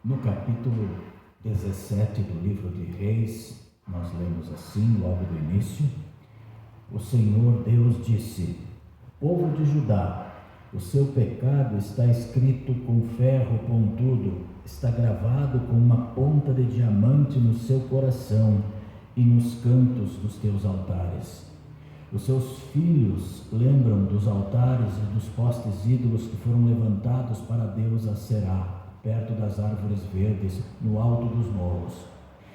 No capítulo 17 do livro de Reis, nós lemos assim, logo do início: o Senhor Deus disse: povo de Judá, o seu pecado está escrito com ferro pontudo, está gravado com uma ponta de diamante no seu coração e nos cantos dos teus altares. Os seus filhos lembram dos altares e dos postes ídolos que foram levantados para Deus Aserá, perto das árvores verdes, no alto dos morros,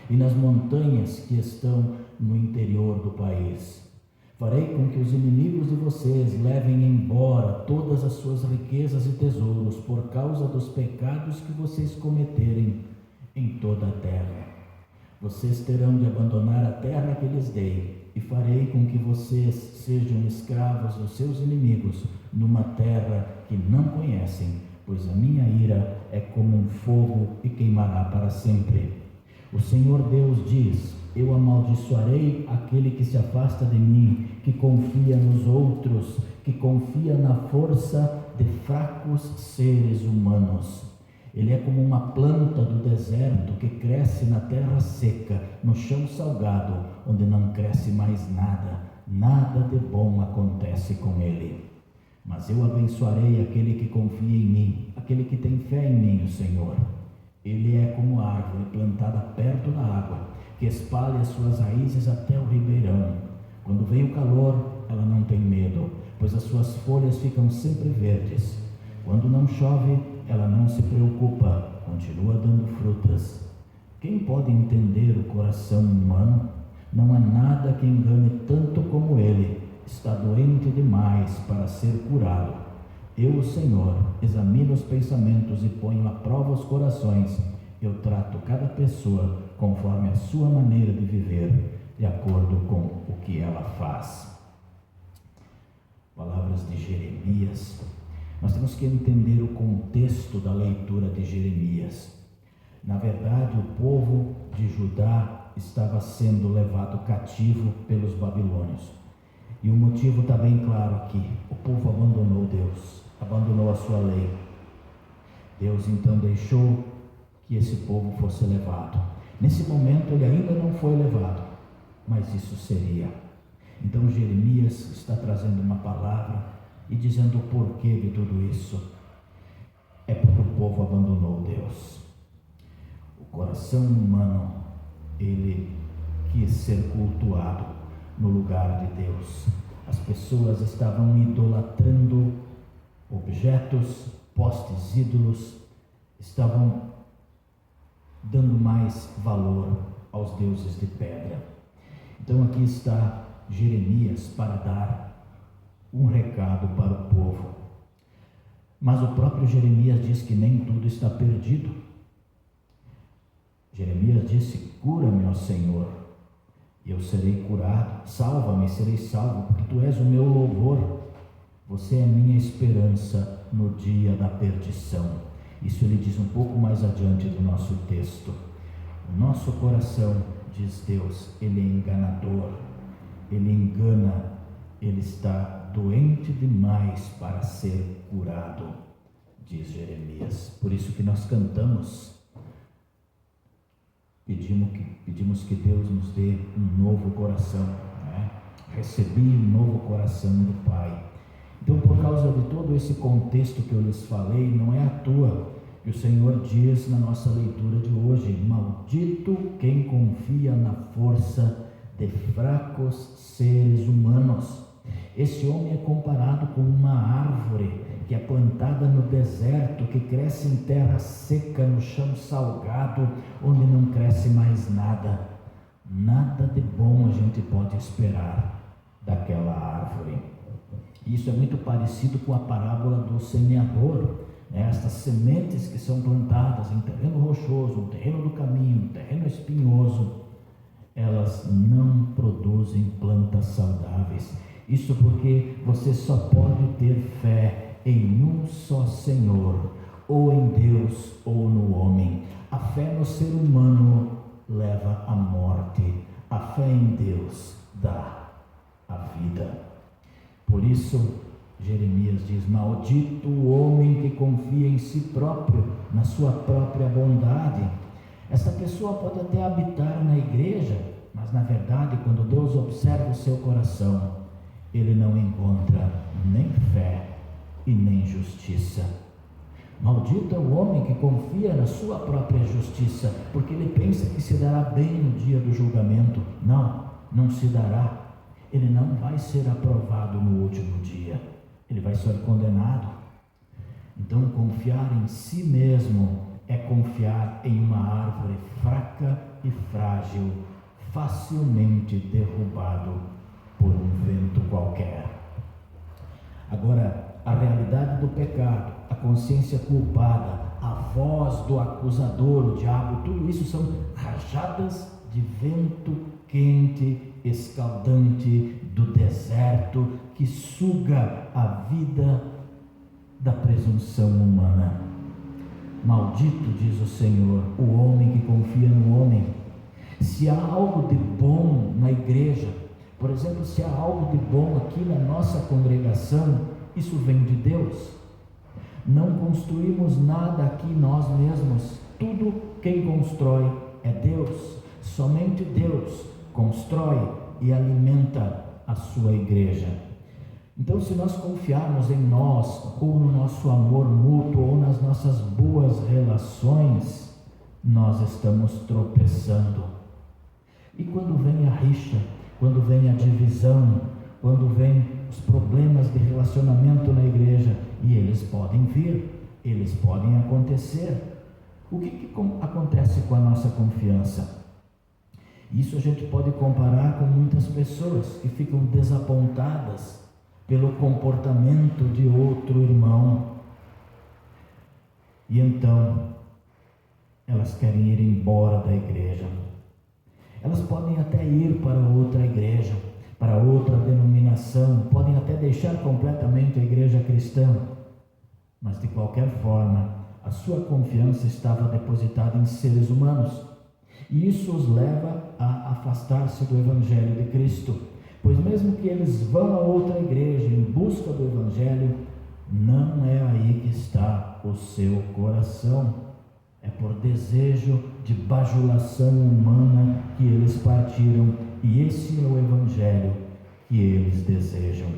e nas montanhas que estão no interior do país. Farei com que os inimigos de vocês levem embora todas as suas riquezas e tesouros, por causa dos pecados que vocês cometerem em toda a terra. Vocês terão de abandonar a terra que lhes dei, e farei com que vocês sejam escravos dos seus inimigos, numa terra que não conhecem, pois a minha ira é como um fogo e queimará para sempre. O Senhor Deus diz: eu amaldiçoarei aquele que se afasta de mim, que confia nos outros, que confia na força de fracos seres humanos. Ele é como uma planta do deserto que cresce na terra seca, no chão salgado, onde não cresce mais nada, nada de bom acontece com ele. Mas eu abençoarei aquele que confia em mim, aquele que tem fé em mim, o Senhor. Ele é como a árvore plantada perto da água, que espalha as suas raízes até o ribeirão. Quando vem o calor, ela não tem medo, pois as suas folhas ficam sempre verdes. Quando não chove, ela não se preocupa, continua dando frutas. Quem pode entender o coração humano? Não há nada que engane tanto como ele. Está doente demais para ser curado. Eu, o Senhor, examino os pensamentos e ponho à prova os corações. Eu trato cada pessoa conforme a sua maneira de viver, de acordo com o que ela faz. Palavras de Jeremias. Nós temos que entender o contexto da leitura de Jeremias. Na verdade, o povo de Judá estava sendo levado cativo pelos babilônios. E o motivo está bem claro aqui: o povo abandonou Deus, abandonou a sua lei. Deus então deixou que esse povo fosse levado. Nesse momento ele ainda não foi levado, mas isso seria. Então Jeremias está trazendo uma palavra e dizendo o porquê de tudo isso. É porque o povo abandonou Deus. O coração humano, ele quis ser cultuado no lugar de Deus. As pessoas estavam idolatrando objetos, postes, ídolos, estavam dando mais valor aos deuses de pedra. Então aqui está Jeremias para dar um recado para o povo. Mas o próprio Jeremias diz que nem tudo está perdido. Jeremias disse: cura-me, ó Senhor, e eu serei curado. Salva-me, serei salvo, porque tu és o meu louvor. Você é a minha esperança no dia da perdição. Isso ele diz um pouco mais adiante do nosso texto. O nosso coração, diz Deus, ele é enganador, ele engana, ele está doente demais para ser curado, diz Jeremias. Por isso que nós cantamos, pedimos que Deus nos dê um novo coração, né? Recebi um novo coração do Pai. Então, por causa de todo esse contexto que eu lhes falei, não é à toa que o Senhor diz na nossa leitura de hoje: maldito quem confia na força de fracos seres humanos. Esse homem é comparado com uma árvore que é plantada no deserto, que cresce em terra seca, no chão salgado, onde não cresce mais nada. Nada de bom a gente pode esperar daquela árvore. Isso é muito parecido com a parábola do semeador. Estas sementes que são plantadas em terreno rochoso, no terreno do caminho, no terreno espinhoso, elas não produzem plantas saudáveis. Isso porque você só pode ter fé em um só Senhor, ou em Deus ou no homem. A fé no ser humano leva à morte, a fé em Deus dá a vida. Por isso Jeremias diz: maldito o homem que confia em si próprio, na sua própria bondade. Esta pessoa pode até habitar na igreja, mas na verdade, quando Deus observa o seu coração, ele não encontra nem fé e nem justiça. Maldito é o homem que confia na sua própria justiça, porque ele pensa que se dará bem no dia do julgamento. Não se dará. Ele não vai ser aprovado no último dia. Ele vai ser condenado. Então, confiar em si mesmo é confiar em uma árvore fraca e frágil, facilmente derrubado por um vento qualquer. Agora, a realidade do pecado, a consciência culpada, a voz do acusador, o diabo, tudo isso são rajadas de vento quente, escaldante do deserto, que suga a vida da presunção humana. Maldito, diz o Senhor, o homem que confia no homem. Se há algo de bom na igreja, por exemplo, se há algo de bom aqui na nossa congregação, isso vem de Deus. Não construímos nada aqui nós mesmos. Tudo quem constrói é Deus. Somente Deus constrói e alimenta a sua igreja. Então, se nós confiarmos em nós, ou no nosso amor mútuo, ou nas nossas boas relações, nós estamos tropeçando. E quando vem a rixa, quando vem a divisão, quando vem os problemas de relacionamento na igreja, e eles podem vir, eles podem acontecer, o que acontece com a nossa confiança? Isso a gente pode comparar com muitas pessoas que ficam desapontadas pelo comportamento de outro irmão, e então elas querem ir embora da igreja. Elas podem até ir para outra igreja, para outra denominação, podem até deixar completamente a igreja cristã, mas de qualquer forma a sua confiança estava depositada em seres humanos, e isso os leva a afastar-se do Evangelho de Cristo, pois mesmo que eles vão a outra igreja em busca do Evangelho, não é aí que está o seu coração. É por desejo de bajulação humana que eles partiram, e esse é o Evangelho que eles desejam.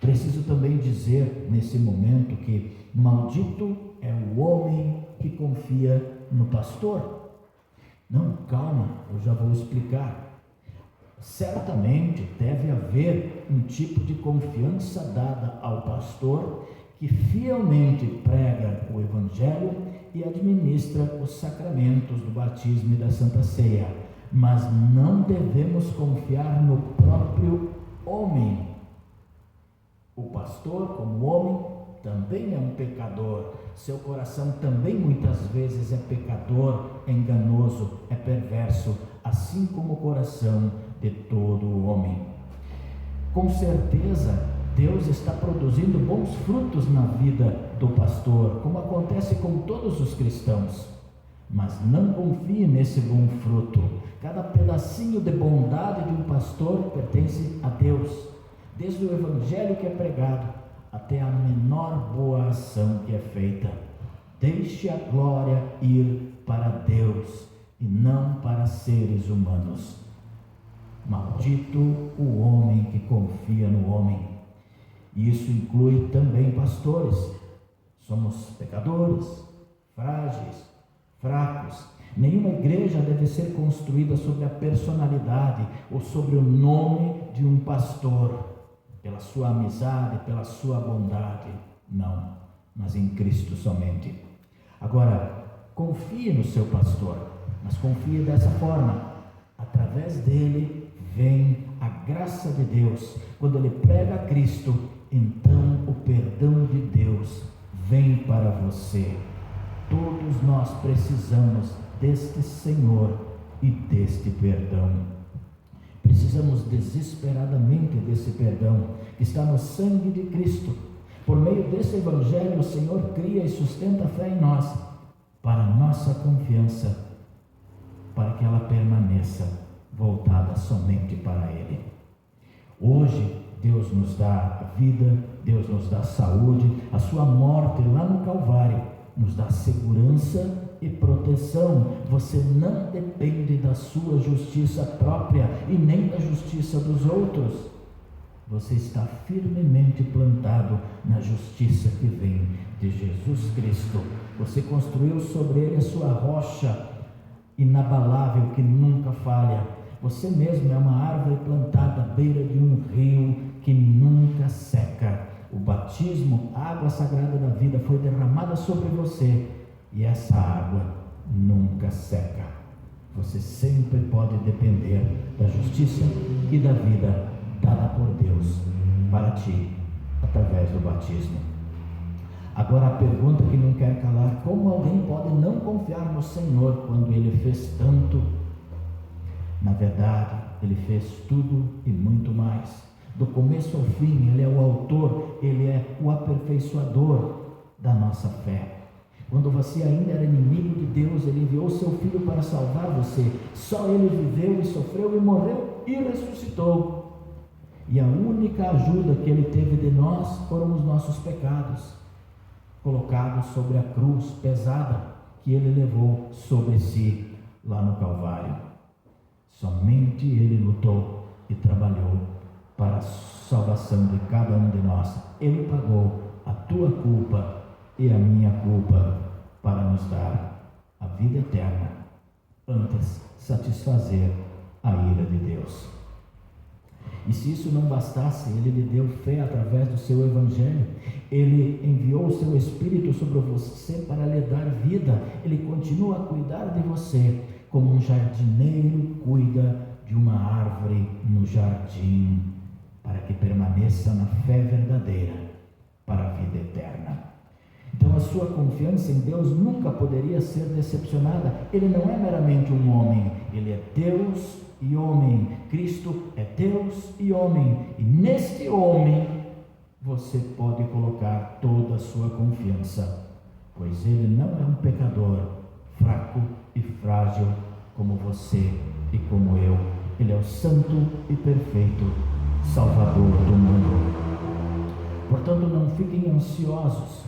Preciso também dizer nesse momento que maldito é o homem que confia no pastor. Não, calma, eu já vou explicar. Certamente deve haver um tipo de confiança dada ao pastor que fielmente prega o Evangelho e administra os sacramentos do batismo e da Santa Ceia, mas não devemos confiar no próprio homem. O pastor, como homem, também é um pecador. Seu coração também muitas vezes é pecador, é enganoso, é perverso, assim como o coração de todo homem. Com certeza, Deus está produzindo bons frutos na vida do pastor, como acontece com todos os cristãos. Mas não confie nesse bom fruto. Cada pedacinho de bondade de um pastor pertence a Deus, desde o Evangelho que é pregado até a menor boa ação que é feita. Deixe a glória ir para Deus e não para seres humanos. Maldito o homem que confia no homem. Isso inclui também pastores. Somos pecadores, frágeis, fracos. Nenhuma igreja deve ser construída sobre a personalidade ou sobre o nome de um pastor, pela sua amizade, pela sua bondade. Não, mas em Cristo somente. Agora, confie no seu pastor, mas confie dessa forma. Através dele vem a graça de Deus. Quando ele prega a Cristo, então o perdão de Deus vem para você. Todos nós precisamos deste Senhor e deste perdão. Precisamos desesperadamente desse perdão que está no sangue de Cristo. Por meio desse Evangelho, o Senhor cria e sustenta a fé em nós, para nossa confiança, para que ela permaneça voltada somente para Ele. Hoje, Deus nos dá vida Deus nos dá saúde. A sua morte lá no Calvário nos dá segurança e proteção. Você não depende da sua justiça própria e nem da justiça dos outros. Você está firmemente plantado na justiça que vem de Jesus Cristo. Você construiu sobre ele a sua rocha inabalável que nunca falha. Você mesmo é uma árvore plantada à beira de um rio que nunca seca. O batismo, a água sagrada da vida, foi derramada sobre você e essa água nunca seca. Você sempre pode depender da justiça e da vida dada por Deus para ti, através do batismo. Agora a pergunta que não quer calar: como alguém pode não confiar no Senhor quando Ele fez tanto? Na verdade, Ele fez tudo e muito mais. Do começo ao fim, Ele é o autor, Ele é o aperfeiçoador da nossa fé. Quando você ainda era inimigo de Deus, Ele enviou seu Filho para salvar você. Só Ele viveu e sofreu e morreu e ressuscitou. E a única ajuda que Ele teve de nós foram os nossos pecados, colocados sobre a cruz pesada que Ele levou sobre si lá no Calvário. Somente Ele lutou e trabalhou para a salvação de cada um de nós. Ele pagou a tua culpa e a minha culpa para nos dar a vida eterna, antes satisfazer a ira de Deus. E se isso não bastasse, Ele lhe deu fé através do seu Evangelho. Ele enviou o seu Espírito sobre você para lhe dar vida. Ele continua a cuidar de você, como um jardineiro cuida de uma árvore no jardim, para que permaneça na fé verdadeira para a vida eterna. Então a sua confiança em Deus nunca poderia ser decepcionada. Ele não é meramente um homem, Ele é Deus e homem. Cristo é Deus e homem, e neste homem você pode colocar toda a sua confiança, pois Ele não é um pecador fraco e frágil como você e como eu. Ele é o santo e perfeito Salvador do mundo. Portanto, não fiquem ansiosos,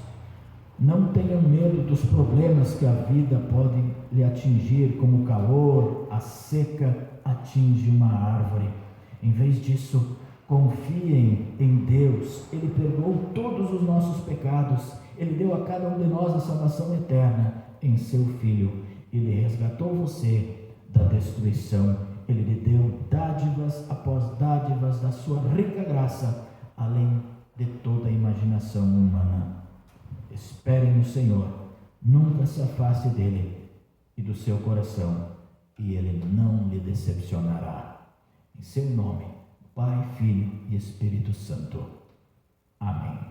não tenham medo dos problemas que a vida pode lhe atingir, como o calor, a seca atinge uma árvore. Em vez disso, confiem em Deus. Ele perdoou todos os nossos pecados. Ele deu a cada um de nós a salvação eterna em seu Filho. Ele resgatou você da destruição. Ele lhe deu dádivas após dádivas da sua rica graça, além de toda a imaginação humana. Espere no Senhor, nunca se afaste dele e do seu coração, e ele não lhe decepcionará. Em seu nome, Pai, Filho e Espírito Santo. Amém.